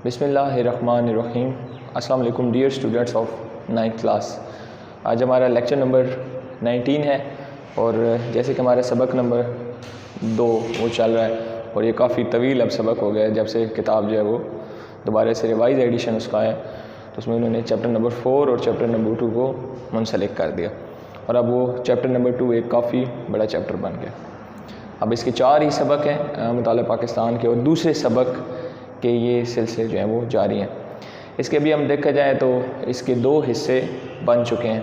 بسم اللہ الرحمن الرحیم۔ السلام علیکم dear students of 9th class. آج ہمارا لیکچر نمبر 19 ہے اور جیسے کہ ہمارا سبق نمبر 2 وہ چل رہا ہے اور یہ کافی طویل اب سبق ہو گیا ہے جب سے کتاب جو ہے وہ دوبارہ سے ریوائز ایڈیشن اس کا ہے، تو اس میں انہوں نے چیپٹر نمبر 4 اور چیپٹر نمبر 2 کو منسلک کر دیا اور اب وہ چیپٹر نمبر 2 ایک کافی بڑا چیپٹر بن گیا۔ اب اس کے 4 ہی سبق ہیں مطالعہ پاکستان کے، اور دوسرے سبق کہ یہ سلسلے جو ہیں وہ جاری ہیں۔ اس کے بھی ہم دیکھا جائے تو اس کے 2 حصے بن چکے ہیں۔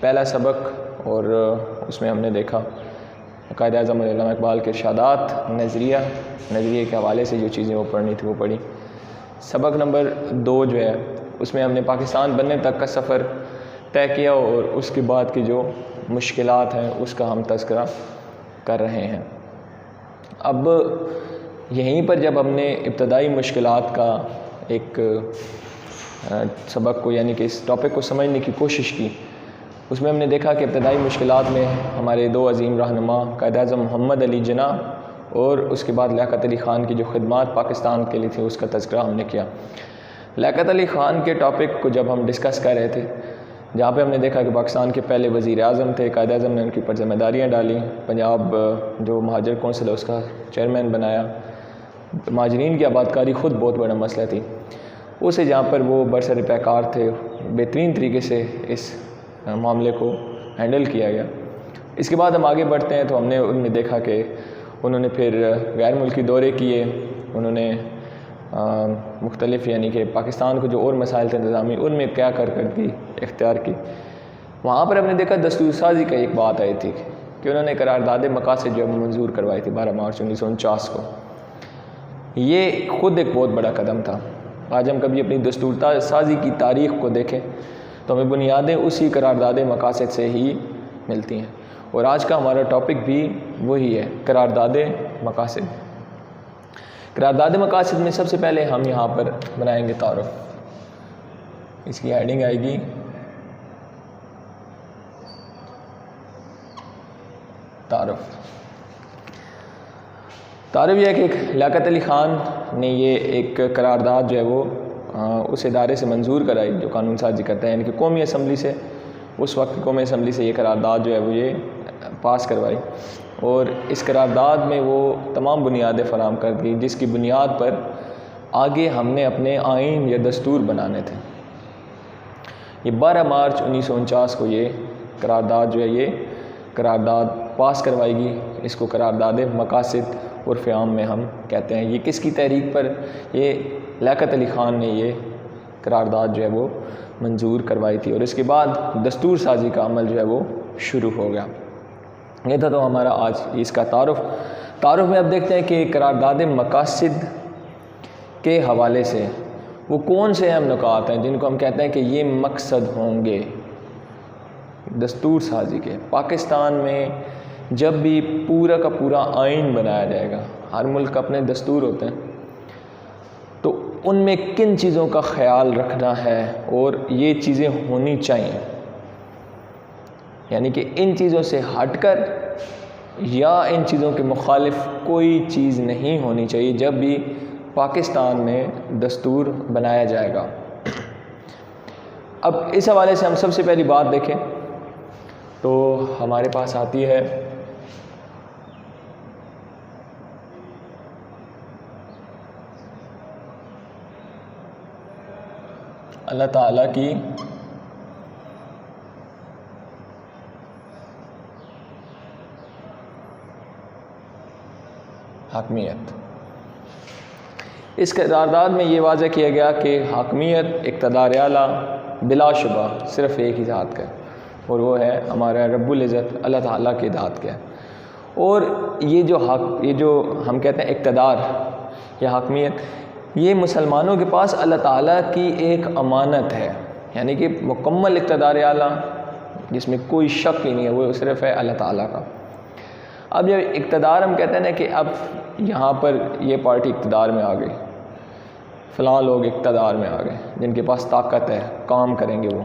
پہلا سبق اور اس میں ہم نے دیکھا قائد اعظم علامہ اقبال کے ارشادات، نظریے کے حوالے سے جو چیزیں وہ پڑھنی تھی وہ پڑھی۔ سبق نمبر 2 جو ہے اس میں ہم نے پاکستان بننے تک کا سفر طے کیا اور اس کے بعد کی جو مشکلات ہیں اس کا ہم تذکرہ کر رہے ہیں۔ اب یہیں پر جب ہم نے ابتدائی مشکلات کا ایک سبق کو یعنی کہ اس ٹاپک کو سمجھنے کی کوشش کی، اس میں ہم نے دیکھا کہ ابتدائی مشکلات میں ہمارے 2 عظیم رہنما قائد اعظم محمد علی جناح اور اس کے بعد لیاقت علی خان کی جو خدمات پاکستان کے لیے تھی اس کا تذکرہ ہم نے کیا۔ لیاقت علی خان کے ٹاپک کو جب ہم ڈسکس کر رہے تھے، جہاں پہ ہم نے دیکھا کہ پاکستان کے پہلے وزیر اعظم تھے، قائد اعظم نے ان کے اوپر ذمہ داریاں ڈالیں، پنجاب جو مہاجر کونسل ہے اس کا چیئرمین بنایا، مہاجرین کی آبادکاری خود بہت بڑا مسئلہ تھی، اسے جہاں پر وہ برسر پیکار تھے بہترین طریقے سے اس معاملے کو ہینڈل کیا گیا۔ اس کے بعد ہم آگے بڑھتے ہیں تو ہم نے ان میں دیکھا کہ انہوں نے پھر غیر ملکی دورے کیے، انہوں نے مختلف یعنی کہ پاکستان کو جو اور مسائل تھے انتظامی ان میں کیا کارکردگی اختیار کی۔ وہاں پر ہم نے دیکھا دستور سازی کا ایک بات آئی تھی کہ انہوں نے قرارداد مقاصد جو منظور کروائی تھی 12 مارچ 1949 کو۔ یہ خود ایک بہت بڑا قدم تھا۔ آج ہم کبھی اپنی دستور سازی کی تاریخ کو دیکھیں تو ہمیں بنیادیں اسی قرارداد مقاصد سے ہی ملتی ہیں، اور آج کا ہمارا ٹاپک بھی وہی ہے، قرارداد مقاصد۔ قرارداد مقاصد میں سب سے پہلے ہم یہاں پر بنائیں گے تعارف۔ اس کی ہیڈنگ آئے گی تعارف۔ تعارف یہ ہے کہ لیاقت علی خان نے یہ ایک قرارداد جو ہے وہ اس ادارے سے منظور کرائی جو قانون سازی کرتا ہے، یعنی کہ قومی اسمبلی سے، اس وقت قومی اسمبلی سے یہ قرارداد جو ہے وہ یہ پاس کروائی، اور اس قرارداد میں وہ تمام بنیادیں فراہم کر دی جس کی بنیاد پر آگے ہم نے اپنے آئین یا دستور بنانے تھے۔ یہ 12 مارچ 1949 کو یہ قرارداد جو ہے یہ قرارداد پاس کروائی گی۔ اس کو قرارداد مقاصد عرف عام میں ہم کہتے ہیں۔ یہ کس کی تحریک پر؟ یہ لیاقت علی خان نے یہ قرارداد جو ہے وہ منظور کروائی تھی، اور اس کے بعد دستور سازی کا عمل جو ہے وہ شروع ہو گیا۔ یہ تھا تو ہمارا آج اس کا تعارف میں اب دیکھتے ہیں کہ قرارداد مقاصد کے حوالے سے وہ کون سے اہم نکات ہیں جن کو ہم کہتے ہیں کہ یہ مقصد ہوں گے دستور سازی کے۔ پاکستان میں جب بھی پورا کا پورا آئین بنایا جائے گا، ہر ملک اپنے دستور ہوتے ہیں، تو ان میں کن چیزوں کا خیال رکھنا ہے اور یہ چیزیں ہونی چاہیے، یعنی کہ ان چیزوں سے ہٹ کر یا ان چیزوں کے مخالف کوئی چیز نہیں ہونی چاہیے جب بھی پاکستان میں دستور بنایا جائے گا۔ اب اس حوالے سے ہم سب سے پہلی بات دیکھیں تو ہمارے پاس آتی ہے اللہ تعالیٰ کی حاکمیت۔ اس قرارداد میں یہ واضح کیا گیا کہ حاکمیت اقتدار اعلیٰ بلا شبہ صرف ایک ہی ذات کا ہے، اور وہ ہے ہمارا رب العزت اللہ تعالیٰ کی ذات کا ہے۔ اور یہ جو ہم کہتے ہیں اقتدار یا حاکمیت، یہ مسلمانوں کے پاس اللہ تعالیٰ کی ایک امانت ہے، یعنی کہ مکمل اقتدار اعلیٰ جس میں کوئی شک ہی نہیں ہے وہ صرف ہے اللہ تعالیٰ کا۔ اب جب اقتدار ہم کہتے ہیں نا کہ اب یہاں پر یہ پارٹی اقتدار میں آ گئی، فلاں لوگ اقتدار میں آ گئے جن کے پاس طاقت ہے، کام کریں گے وہ،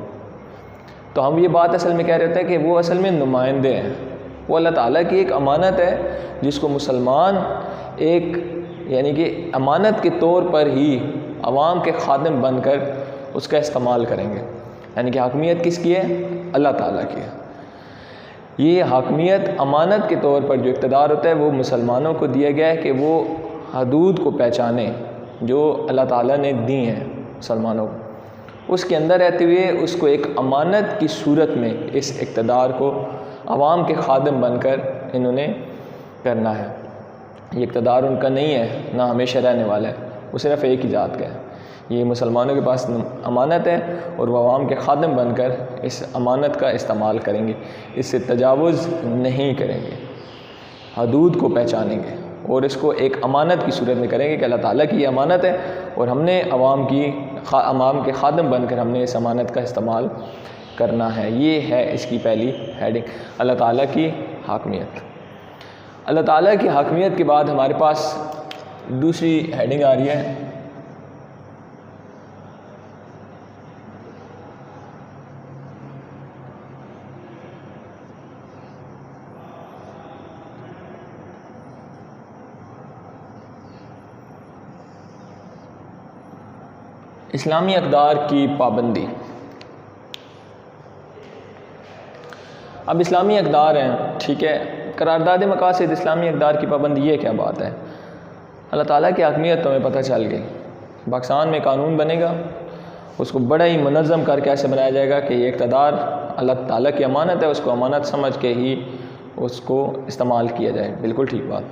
تو ہم یہ بات اصل میں کہہ رہے ہوتے ہیں کہ وہ اصل میں نمائندے ہیں، وہ اللہ تعالیٰ کی ایک امانت ہے جس کو مسلمان ایک یعنی کہ امانت کے طور پر ہی عوام کے خادم بن کر اس کا استعمال کریں گے۔ یعنی کہ حاکمیت کس کی ہے؟ اللہ تعالیٰ کی ہے۔ یہ حاکمیت امانت کے طور پر جو اقتدار ہوتا ہے وہ مسلمانوں کو دیا گیا ہے کہ وہ حدود کو پہچانیں جو اللہ تعالیٰ نے دی ہیں مسلمانوں کو، اس کے اندر رہتے ہوئے اس کو ایک امانت کی صورت میں اس اقتدار کو عوام کے خادم بن کر انہوں نے کرنا ہے۔ یہ اقتدار ان کا نہیں ہے، نہ ہمیشہ رہنے والا ہے، وہ صرف ایک ہی ذات کا ہے۔ یہ مسلمانوں کے پاس امانت ہے اور وہ عوام کے خادم بن کر اس امانت کا استعمال کریں گے، اس سے تجاوز نہیں کریں گے، حدود کو پہچانیں گے اور اس کو ایک امانت کی صورت میں کریں گے کہ اللہ تعالیٰ کی یہ امانت ہے اور ہم نے عوام کے خادم بن کر ہم نے اس امانت کا استعمال کرنا ہے۔ یہ ہے اس کی پہلی ہیڈنگ، اللہ تعالیٰ کی حاکمیت۔ اللہ تعالیٰ کی حاکمیت کے بعد ہمارے پاس دوسری ہیڈنگ آ رہی ہے اسلامی اقدار کی پابندی۔ اب اسلامی اقدار ہیں، ٹھیک ہے، قرارداد مقاصد اسلامی اقدار کی پابندی، یہ کیا بات ہے؟ اللہ تعالیٰ کی حاکمیت تو ہمیں پتہ چل گئی، پاکستان میں قانون بنے گا، اس کو بڑا ہی منظم کر کے ایسے بنایا جائے گا کہ یہ اقتدار اللہ تعالیٰ کی امانت ہے، اس کو امانت سمجھ کے ہی اس کو استعمال کیا جائے۔ بالکل ٹھیک بات۔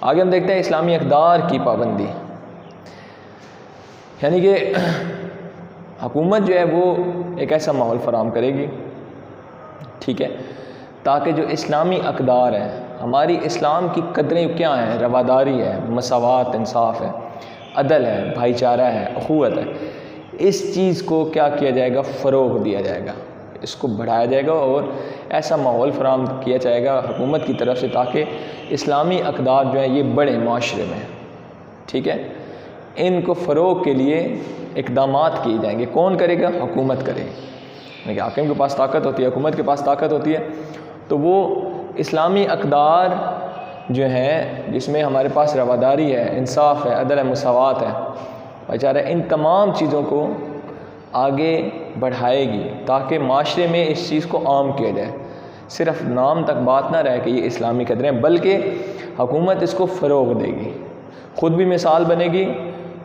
آگے ہم دیکھتے ہیں اسلامی اقدار کی پابندی، یعنی کہ حکومت جو ہے وہ ایک ایسا ماحول فراہم کرے گی، ٹھیک ہے، تاکہ جو اسلامی اقدار ہیں، ہماری اسلام کی قدریں کیا ہیں؟ رواداری ہے، مساوات، انصاف ہے، عدل ہے، بھائی چارہ ہے، اخوت ہے، اس چیز کو کیا کیا جائے گا؟ فروغ دیا جائے گا، اس کو بڑھایا جائے گا اور ایسا ماحول فراہم کیا جائے گا حکومت کی طرف سے تاکہ اسلامی اقدار جو ہیں یہ بڑے معاشرے میں، ٹھیک ہے، ان کو فروغ کے لیے اقدامات کیے جائیں گے۔ کون کرے گا؟ حکومت کرے گی، یعنی کہ حاکم کے پاس طاقت ہوتی ہے، حکومت کے پاس طاقت ہوتی ہے، تو وہ اسلامی اقدار جو ہیں جس میں ہمارے پاس رواداری ہے، انصاف ہے، عدل ہے، مساوات ہے، بھائی چارہ، ان تمام چیزوں کو آگے بڑھائے گی تاکہ معاشرے میں اس چیز کو عام کیا جائے، صرف نام تک بات نہ رہے کہ یہ اسلامی قدریں، بلکہ حکومت اس کو فروغ دے گی، خود بھی مثال بنے گی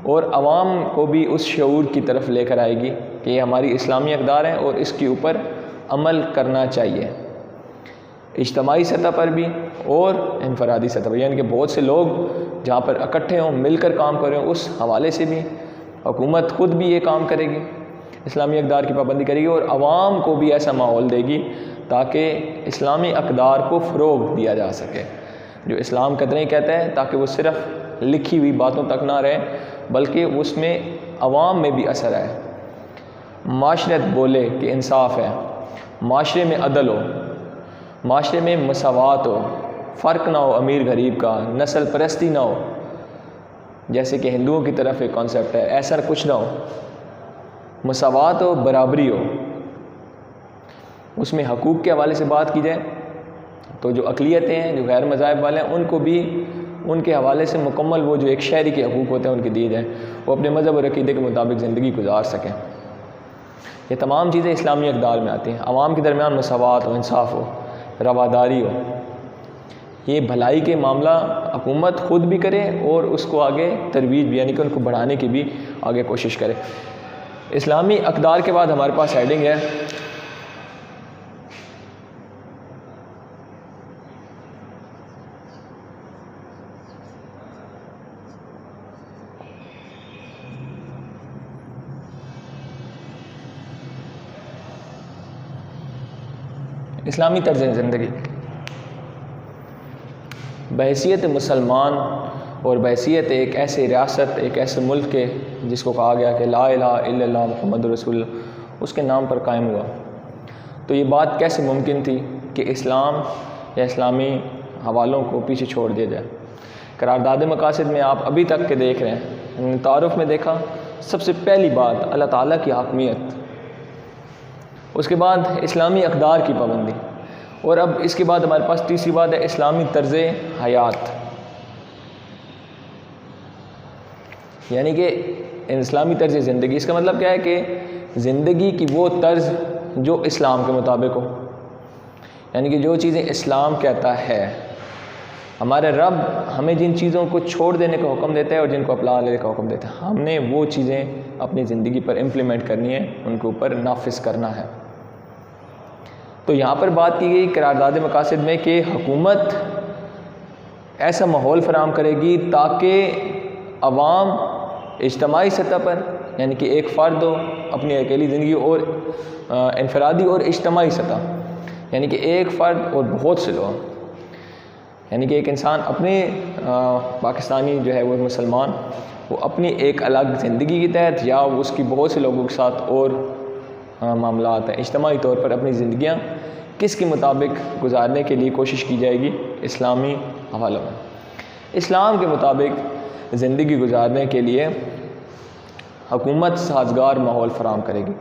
اور عوام کو بھی اس شعور کی طرف لے کر آئے گی کہ یہ ہماری اسلامی اقدار ہیں اور اس کے اوپر عمل کرنا چاہیے، اجتماعی سطح پر بھی اور انفرادی سطح پر، یعنی کہ بہت سے لوگ جہاں پر اکٹھے ہوں، مل کر کام کریں، اس حوالے سے بھی حکومت خود بھی یہ کام کرے گی، اسلامی اقدار کی پابندی کرے گی اور عوام کو بھی ایسا ماحول دے گی تاکہ اسلامی اقدار کو فروغ دیا جا سکے، جو اسلام قدریں کہتا ہے، تاکہ وہ صرف لکھی ہوئی باتوں تک نہ رہے بلکہ اس میں عوام میں بھی اثر آئے، معاشرت بولے کہ انصاف ہے، معاشرے میں عدل ہو، معاشرے میں مساوات ہو، فرق نہ ہو امیر غریب کا، نسل پرستی نہ ہو، جیسے کہ ہندوؤں کی طرف ایک کانسیپٹ ہے، ایسا کچھ نہ ہو، مساوات ہو، برابری ہو، اس میں حقوق کے حوالے سے بات کی جائے تو جو اقلیتیں ہیں، جو غیر مذاہب والے ہیں، ان کو بھی ان کے حوالے سے مکمل وہ جو ایک شہری کے حقوق ہوتے ہیں ان کے دیے جائیں، وہ اپنے مذہب اور عقیدے کے مطابق زندگی گزار سکیں۔ یہ تمام چیزیں اسلامی اقدار میں آتی ہیں، عوام کے درمیان مساوات ہو، انصاف ہو، رواداری ہو، یہ بھلائی کے معاملہ حکومت خود بھی کرے اور اس کو آگے ترویج بھی، یعنی کہ ان کو بڑھانے کی بھی آگے کوشش کرے۔ اسلامی اقدار کے بعد ہمارے پاس ہیڈنگ ہے اسلامی طرز زندگی۔ بحیثیت مسلمان اور بحیثیت ایک ایسے ریاست، ایک ایسے ملک کے جس کو کہا گیا کہ لا الہ الا اللہ محمد رسول اللہ، اس کے نام پر قائم ہوا، تو یہ بات کیسے ممکن تھی کہ اسلام یا اسلامی حوالوں کو پیچھے چھوڑ دیا جائے؟ قرارداد مقاصد میں آپ ابھی تک کے دیکھ رہے ہیں، تعارف میں دیکھا، سب سے پہلی بات اللہ تعالیٰ کی حاکمیت، اس کے بعد اسلامی اقدار کی پابندی، اور اب اس کے بعد ہمارے پاس تیسری بات ہے اسلامی طرز حیات، یعنی کہ اسلامی طرز زندگی، اس کا مطلب کیا ہے کہ زندگی کی وہ طرز جو اسلام کے مطابق ہو، یعنی کہ جو چیزیں اسلام کہتا ہے۔ ہمارے رب ہمیں جن چیزوں کو چھوڑ دینے کا حکم دیتا ہے اور جن کو اپنا لینے کا حکم دیتا ہے، ہم نے وہ چیزیں اپنی زندگی پر امپلیمنٹ کرنی ہے، ان کے اوپر نافذ کرنا ہے۔ تو یہاں پر بات کی گئی قرارداد مقاصد میں کہ حکومت ایسا ماحول فراہم کرے گی تاکہ عوام اجتماعی سطح پر، یعنی کہ ایک فرد ہو اپنی اکیلی زندگی، اور انفرادی اور اجتماعی سطح، یعنی کہ ایک فرد اور بہت سے لوگ، یعنی کہ ایک انسان اپنے پاکستانی جو ہے وہ مسلمان، وہ اپنی ایک الگ زندگی کے تحت یا اس کی بہت سے لوگوں کے ساتھ اور معاملات ہیں، اجتماعی طور پر اپنی زندگیاں کس کے مطابق گزارنے کے لیے کوشش کی جائے گی؟ اسلامی حوالوں میں۔ اسلام کے مطابق زندگی گزارنے کے لیے حکومت سازگار ماحول فراہم کرے گی،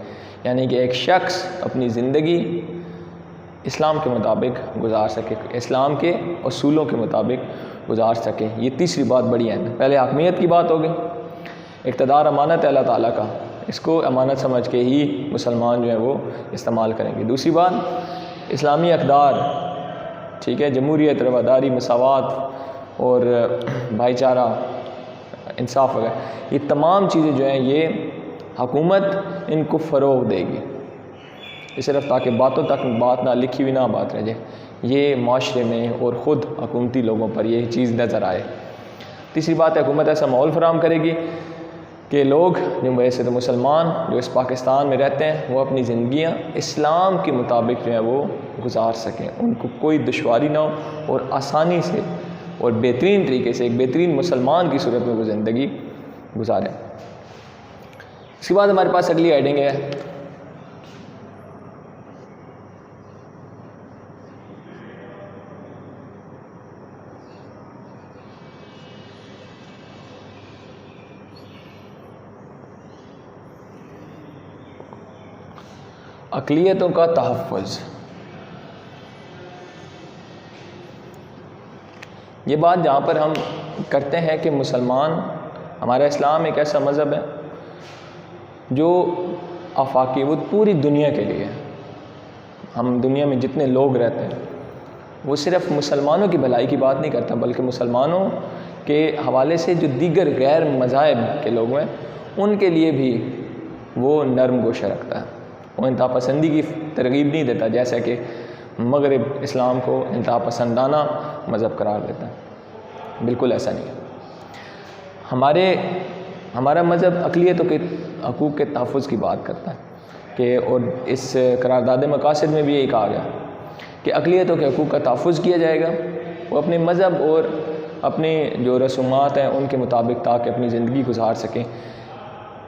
یعنی کہ ایک شخص اپنی زندگی اسلام کے مطابق گزار سکے، اسلام کے اصولوں کے مطابق گزار سکے۔ یہ تیسری بات بڑی اہم ہے۔ پہلے حاکمیت کی بات ہوگی، اقتدار امانت ہے اللہ تعالیٰ کا، اس کو امانت سمجھ کے ہی مسلمان جو ہیں وہ استعمال کریں گے۔ دوسری بات اسلامی اقدار، ٹھیک ہے، جمہوریت، رواداری، مساوات اور بھائی چارہ، انصاف وغیرہ، یہ تمام چیزیں جو ہیں یہ حکومت ان کو فروغ دے گی، صرف تاکہ باتوں تک بات نہ، لکھی ہوئی نہ بات رہ جائے، یہ معاشرے میں اور خود حکومتی لوگوں پر یہ چیز نظر آئے۔ تیسری بات ہے حکومت ایسا ماحول فراہم کرے گی کہ لوگ جو ویسے تو مسلمان جو اس پاکستان میں رہتے ہیں وہ اپنی زندگیاں اسلام کے مطابق جو ہے وہ گزار سکیں، ان کو کوئی دشواری نہ ہو اور آسانی سے اور بہترین طریقے سے ایک بہترین مسلمان کی صورت میں وہ زندگی گزاریں۔ اس کے بعد ہمارے پاس اگلی ہیڈنگ ہے اقلیتوں کا تحفظ۔ یہ بات جہاں پر ہم کرتے ہیں کہ مسلمان، ہمارا اسلام ایک ایسا مذہب ہے جو آفاقی، وہ پوری دنیا کے لیے، ہم دنیا میں جتنے لوگ رہتے ہیں وہ صرف مسلمانوں کی بھلائی کی بات نہیں کرتا، بلکہ مسلمانوں کے حوالے سے جو دیگر غیر مذاہب کے لوگ ہیں ان کے لیے بھی وہ نرم گوشہ رکھتا ہے، وہ انتہا پسندی کی ترغیب نہیں دیتا، جیسا کہ مغرب اسلام کو انتہا پسندانہ مذہب قرار دیتا ہے۔ بالکل ایسا نہیں ہے۔ ہمارا مذہب اقلیتوں کے حقوق کے تحفظ کی بات کرتا ہے کہ، اور اس قرارداد مقاصد میں بھی یہی کہا گیا کہ اقلیتوں کے حقوق کا تحفظ کیا جائے گا، وہ اپنے مذہب اور اپنے جو رسومات ہیں ان کے مطابق تاکہ اپنی زندگی گزار سکیں۔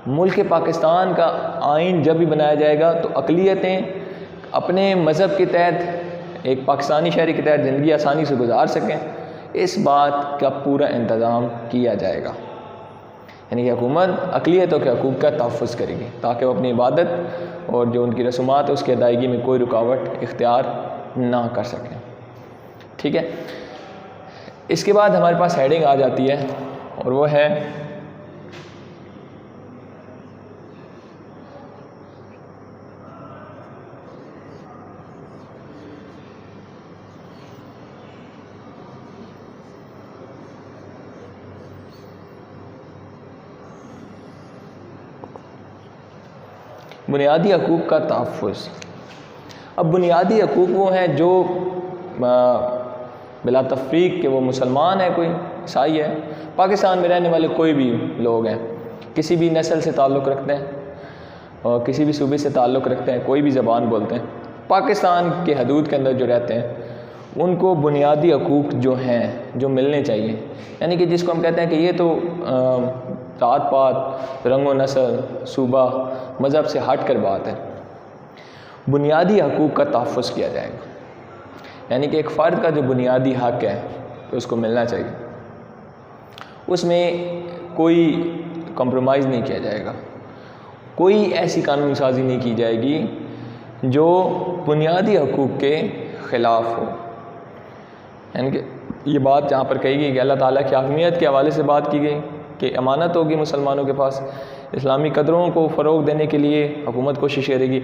ملک پاکستان کا آئین جب بھی بنایا جائے گا تو اقلیتیں اپنے مذہب کے تحت ایک پاکستانی شہری کے تحت زندگی آسانی سے گزار سکیں، اس بات کا پورا انتظام کیا جائے گا، یعنی کہ حکومت اقلیتوں کے حقوق کا تحفظ کرے گی تاکہ وہ اپنی عبادت اور جو ان کی رسومات ہے اس کی ادائیگی میں کوئی رکاوٹ اختیار نہ کر سکیں۔ ٹھیک ہے، اس کے بعد ہمارے پاس ہیڈنگ آ جاتی ہے اور وہ ہے بنیادی حقوق کا تحفظ۔ اب بنیادی حقوق وہ ہیں جو بلا تفریق کہ وہ مسلمان ہے، کوئی عیسائی ہے، پاکستان میں رہنے والے کوئی بھی لوگ ہیں، کسی بھی نسل سے تعلق رکھتے ہیں اور کسی بھی صوبے سے تعلق رکھتے ہیں، کوئی بھی زبان بولتے ہیں، پاکستان کے حدود کے اندر جو رہتے ہیں ان کو بنیادی حقوق جو ہیں جو ملنے چاہیے، یعنی کہ جس کو ہم کہتے ہیں کہ یہ تو ذات پات، رنگ و نسل، صوبہ، مذہب سے ہٹ کر بات ہے، بنیادی حقوق کا تحفظ کیا جائے گا، یعنی کہ ایک فرد کا جو بنیادی حق ہے تو اس کو ملنا چاہیے، اس میں کوئی کمپرومائز نہیں کیا جائے گا، کوئی ایسی قانون سازی نہیں کی جائے گی جو بنیادی حقوق کے خلاف ہو۔ یعنی کہ یہ بات جہاں پر کہی گئی کہ اللہ تعالیٰ کی حاکمیت کے حوالے سے بات کی گئی کہ امانت ہوگی مسلمانوں کے پاس، اسلامی قدروں کو فروغ دینے کے لیے حکومت کوشش کرے گی،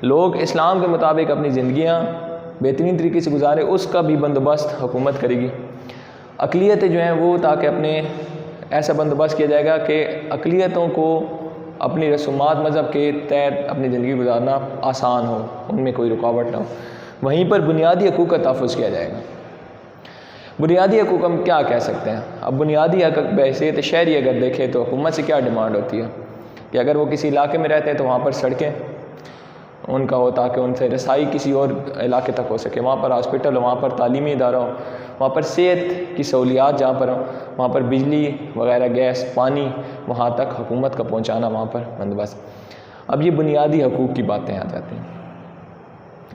لوگ اسلام کے مطابق اپنی زندگیاں بہترین طریقے سے گزارے اس کا بھی بندوبست حکومت کرے گی۔ اقلیتیں جو ہیں وہ تاکہ اپنے ایسا بندوبست کیا جائے گا کہ اقلیتوں کو اپنی رسومات مذہب کے تحت اپنی زندگی گزارنا آسان ہو، ان میں کوئی رکاوٹ نہ ہو۔ وہیں پر بنیادی حقوق کا تحفظ کیا جائے گا۔ بنیادی حقوق ہم کیا کہہ سکتے ہیں؟ اب بنیادی حق بحیثیت شہری اگر دیکھیں تو حکومت سے کیا ڈیمانڈ ہوتی ہے کہ اگر وہ کسی علاقے میں رہتے ہیں تو وہاں پر سڑکیں ان کا ہو تاکہ ان سے رسائی کسی اور علاقے تک ہو سکے، وہاں پر ہاسپٹل ہو، وہاں پر تعلیمی ادارہ ہو، وہاں پر صحت کی سہولیات جہاں پر ہوں، وہاں پر بجلی وغیرہ گیس پانی وہاں تک حکومت کا پہنچانا وہاں پر بندوبست۔ اب یہ بنیادی حقوق کی باتیں آ جاتی ہیں،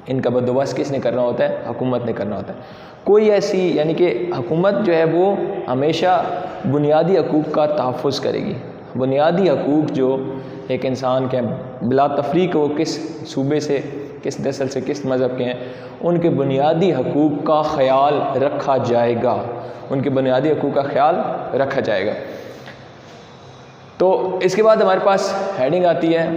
ان کا بندوبست کس نے کرنا ہوتا ہے؟ حکومت نے کرنا ہوتا ہے۔ کوئی ایسی یعنی کہ حکومت جو ہے وہ ہمیشہ بنیادی حقوق کا تحفظ کرے گی۔ بنیادی حقوق جو ایک انسان کے بلا تفریق وہ کس صوبے سے، کس نسل سے، کس مذہب کے ہیں، ان کے بنیادی حقوق کا خیال رکھا جائے گا، ان کے بنیادی حقوق کا خیال رکھا جائے گا۔ تو اس کے بعد ہمارے پاس ہیڈنگ آتی ہے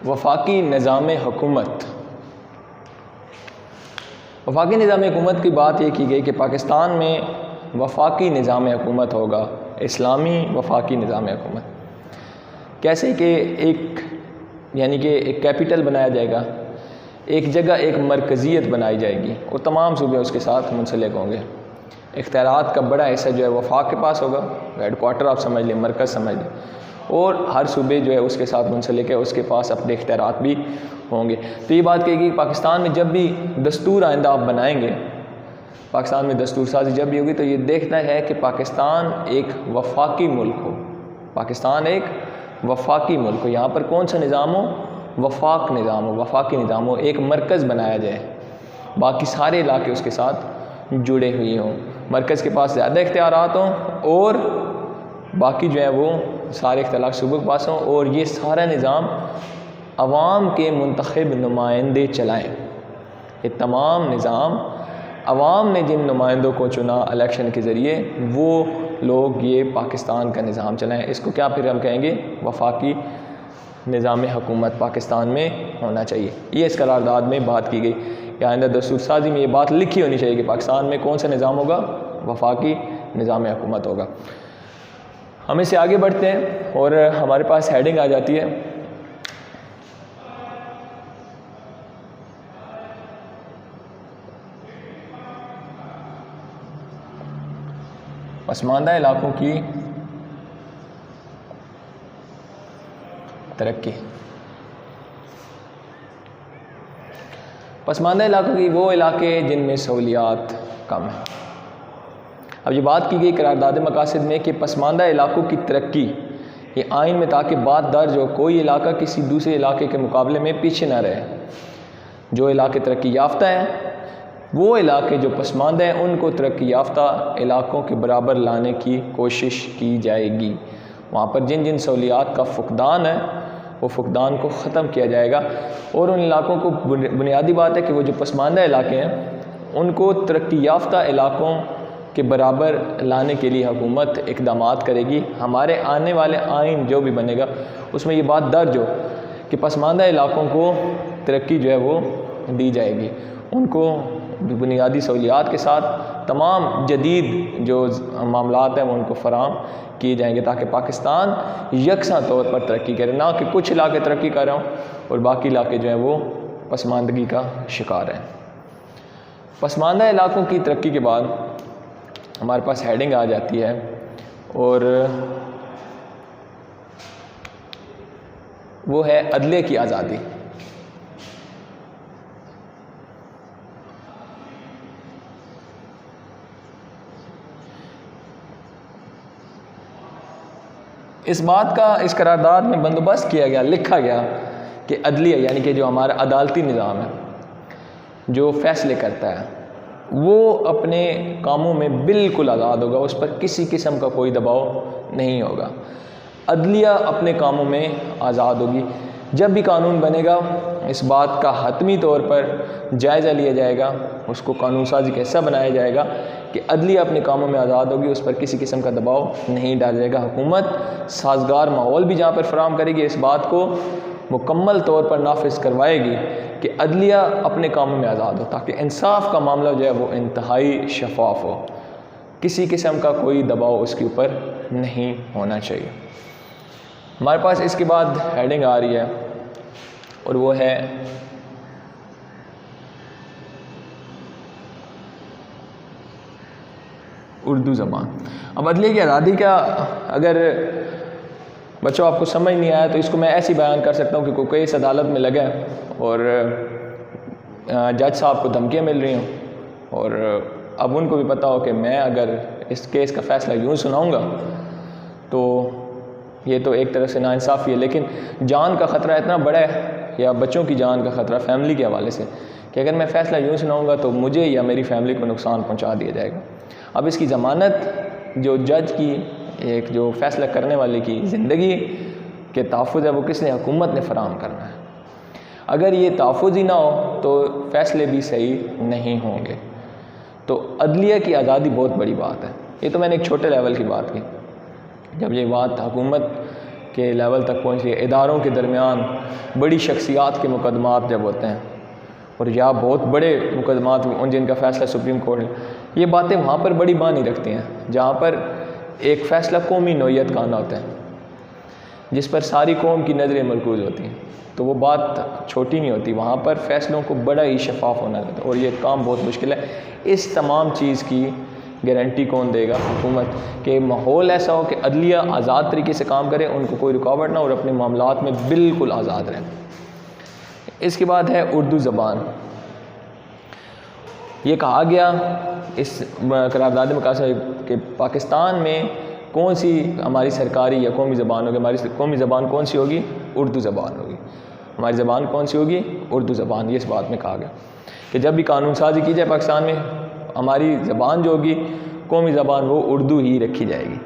وفاقی نظام حکومت۔ وفاقی نظام حکومت کی بات یہ کی گئی کہ پاکستان میں وفاقی نظام حکومت ہوگا، اسلامی وفاقی نظام حکومت۔ کیسے کہ ایک یعنی کہ ایک کیپٹل بنایا جائے گا، ایک جگہ ایک مرکزیت بنائی جائے گی اور تمام صوبے اس کے ساتھ منسلک ہوں گے۔ اختیارات کا بڑا حصہ جو ہے وفاق کے پاس ہوگا، ہیڈ کوارٹر آپ سمجھ لیں، مرکز سمجھ لیں، اور ہر صوبے جو ہے اس کے ساتھ منسلک ہے، اس کے پاس اپنے اختیارات بھی ہوں گے۔ تو یہ بات کہے گی کہ پاکستان میں جب بھی دستور آئندہ آپ بنائیں گے، پاکستان میں دستور سازی جب بھی ہوگی تو یہ دیکھنا ہے کہ پاکستان ایک وفاقی ملک ہو، پاکستان ایک وفاقی ملک ہو، یہاں پر کون سا نظام ہو؟ وفاق نظام ہو، وفاقی نظام ہو، ایک مرکز بنایا جائے، باقی سارے علاقے اس کے ساتھ جڑے ہوئے ہوں، مرکز کے پاس زیادہ اختیارات ہوں اور باقی جو ہے وہ سارے اختیارات صوبوں کے پاس ہوں، اور یہ سارا نظام عوام کے منتخب نمائندے چلائیں۔ یہ تمام نظام عوام نے جن نمائندوں کو چنا الیکشن کے ذریعے، وہ لوگ یہ پاکستان کا نظام چلائیں۔ اس کو کیا پھر ہم کہیں گے؟ وفاقی نظام حکومت پاکستان میں ہونا چاہیے۔ یہ اس قرارداد میں بات کی گئی کہ آئندہ دستور سازی میں یہ بات لکھی ہونی چاہیے کہ پاکستان میں کون سا نظام ہوگا؟ وفاقی نظام حکومت ہوگا۔ ہم اس سے آگے بڑھتے ہیں اور ہمارے پاس ہیڈنگ آ جاتی ہے پسماندہ علاقوں کی ترقی۔ پسماندہ علاقوں کی وہ علاقے جن میں سہولیات کم ہیں۔ اب یہ بات کی گئی قرارداد مقاصد میں کہ پسماندہ علاقوں کی ترقی یہ آئین میں تاکہ بات درج ہو، کوئی علاقہ کسی دوسرے علاقے کے مقابلے میں پیچھے نہ رہے۔ جو علاقے ترقی یافتہ ہیں، وہ علاقے جو پسماندہ ہیں، ان کو ترقی یافتہ علاقوں کے برابر لانے کی کوشش کی جائے گی۔ وہاں پر جن جن سہولیات کا فقدان ہے وہ فقدان کو ختم کیا جائے گا، اور ان علاقوں کو بنیادی بات ہے کہ وہ جو پسماندہ علاقے ہیں ان کو ترقی یافتہ علاقوں کے برابر لانے کے لیے حکومت اقدامات کرے گی۔ ہمارے آنے والے آئین جو بھی بنے گا اس میں یہ بات درج ہو کہ پسماندہ علاقوں کو ترقی جو ہے وہ دی جائے گی، ان کو بنیادی سہولیات کے ساتھ تمام جدید جو معاملات ہیں وہ ان کو فراہم کیے جائیں گے تاکہ پاکستان یکساں طور پر ترقی کرے، نہ کہ کچھ علاقے ترقی کر رہے ہوں اور باقی علاقے جو ہیں وہ پسماندگی کا شکار ہیں۔ پسماندہ علاقوں کی ترقی کے بعد ہمارے پاس ہیڈنگ آ جاتی ہے اور وہ ہے عدلیہ کی آزادی۔ اس بات کا اس قرارداد میں بندوبست کیا گیا، لکھا گیا کہ عدلیہ یعنی کہ جو ہمارا عدالتی نظام ہے جو فیصلے کرتا ہے وہ اپنے کاموں میں بالکل آزاد ہوگا، اس پر کسی قسم کا کوئی دباؤ نہیں ہوگا۔ عدلیہ اپنے کاموں میں آزاد ہوگی۔ جب بھی قانون بنے گا اس بات کا حتمی طور پر جائزہ لیا جائے گا، اس کو قانون سازی کا حصہ بنایا جائے گا کہ عدلیہ اپنے کاموں میں آزاد ہوگی، اس پر کسی قسم کا دباؤ نہیں ڈالا جائے گا۔ حکومت سازگار ماحول بھی جہاں پر فراہم کرے گی، اس بات کو مکمل طور پر نافذ کروائے گی کہ عدلیہ اپنے کاموں میں آزاد ہو، تاکہ انصاف کا معاملہ جو ہے وہ انتہائی شفاف ہو، کسی قسم کا کوئی دباؤ اس کے اوپر نہیں ہونا چاہیے۔ ہمارے پاس اس کے بعد ہیڈنگ آ رہی ہے اور وہ ہے اردو زبان۔ اب عدلیہ کی آزادی کا اگر بچوں آپ کو سمجھ نہیں آیا تو اس کو میں ایسی بیان کر سکتا ہوں کہ کوئی کیس عدالت میں لگا ہے اور جج صاحب کو دھمکیاں مل رہی ہوں، اور اب ان کو بھی پتہ ہو کہ میں اگر اس کیس کا فیصلہ یوں سناؤں گا تو یہ تو ایک طرح سے ناانصافی ہے، لیکن جان کا خطرہ اتنا بڑا ہے، یا بچوں کی جان کا خطرہ فیملی کے حوالے سے، کہ اگر میں فیصلہ یوں سناؤں گا تو مجھے یا میری فیملی کو نقصان پہنچا دیا جائے گا۔ اب اس کی ضمانت جو جج کی، ایک جو فیصلہ کرنے والے کی زندگی کے تحفظ ہے، وہ کس نے؟ حکومت نے فراہم کرنا ہے۔ اگر یہ تحفظ ہی نہ ہو تو فیصلے بھی صحیح نہیں ہوں گے۔ تو عدلیہ کی آزادی بہت بڑی بات ہے۔ یہ تو میں نے ایک چھوٹے لیول کی بات کی، جب یہ بات حکومت کے لیول تک پہنچ رہی ہے، اداروں کے درمیان بڑی شخصیات کے مقدمات جب ہوتے ہیں، اور یا بہت بڑے مقدمات جن کا فیصلہ سپریم کورٹ ہے، یہ باتیں وہاں پر بڑی معنی رکھتی ہیں، جہاں پر ایک فیصلہ قومی نوعیت کا آنا ہوتا ہے، جس پر ساری قوم کی نظریں مرکوز ہوتی ہیں، تو وہ بات چھوٹی نہیں ہوتی، وہاں پر فیصلوں کو بڑا ہی شفاف ہونا رہتا ہے، اور یہ کام بہت مشکل ہے۔ اس تمام چیز کی گارنٹی کون دے گا؟ حکومت، کہ ماحول ایسا ہو کہ عدلیہ آزاد طریقے سے کام کرے، ان کو کوئی رکاوٹ نہ ہو، اور اپنے معاملات میں بالکل آزاد رہیں۔ اس کے بعد ہے اردو زبان۔ یہ کہا گیا اس قرارداد مقاصد کہ پاکستان میں کون سی ہماری سرکاری یا قومی زبان ہوگی؟ ہماری قومی زبان کون سی ہوگی؟ اردو زبان ہوگی۔ ہماری زبان کون سی ہوگی؟ اردو زبان۔ یہ اس بات میں کہا گیا کہ جب بھی قانون سازی کی جائے پاکستان میں، ہماری زبان جو ہوگی قومی زبان، وہ اردو ہی رکھی جائے گی۔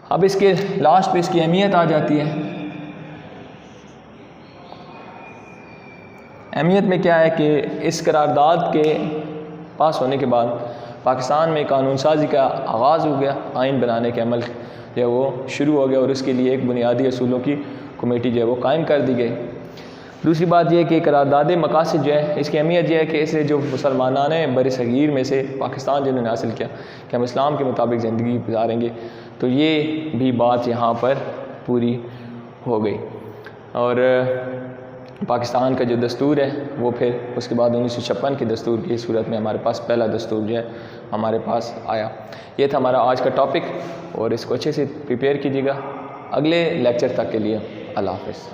اب اس کے لاسٹ پہ اس کی اہمیت آ جاتی ہے۔ اہمیت میں کیا ہے کہ اس قرارداد کے پاس ہونے کے بعد پاکستان میں قانون سازی کا آغاز ہو گیا، آئین بنانے کے عمل جو ہے وہ شروع ہو گیا، اور اس کے لیے ایک بنیادی اصولوں کی کمیٹی جو ہے وہ قائم کر دی گئی۔ دوسری بات یہ کہ قرارداد مقاصد جو ہے، اس کی اہمیت یہ ہے کہ اسے جو مسلمانان بر صغیر میں سے پاکستان جنہوں نے حاصل کیا کہ ہم اسلام کے مطابق زندگی گزاریں گے، تو یہ بھی بات یہاں پر پوری ہو گئی۔ اور پاکستان کا جو دستور ہے وہ پھر اس کے بعد 1956 کے دستور کی صورت میں ہمارے پاس پہلا دستور جو ہے ہمارے پاس آیا۔ یہ تھا ہمارا آج کا ٹاپک، اور اس کو اچھے سے پریپیئر کیجیے گا اگلے لیکچر تک کے لیے۔ اللہ حافظ۔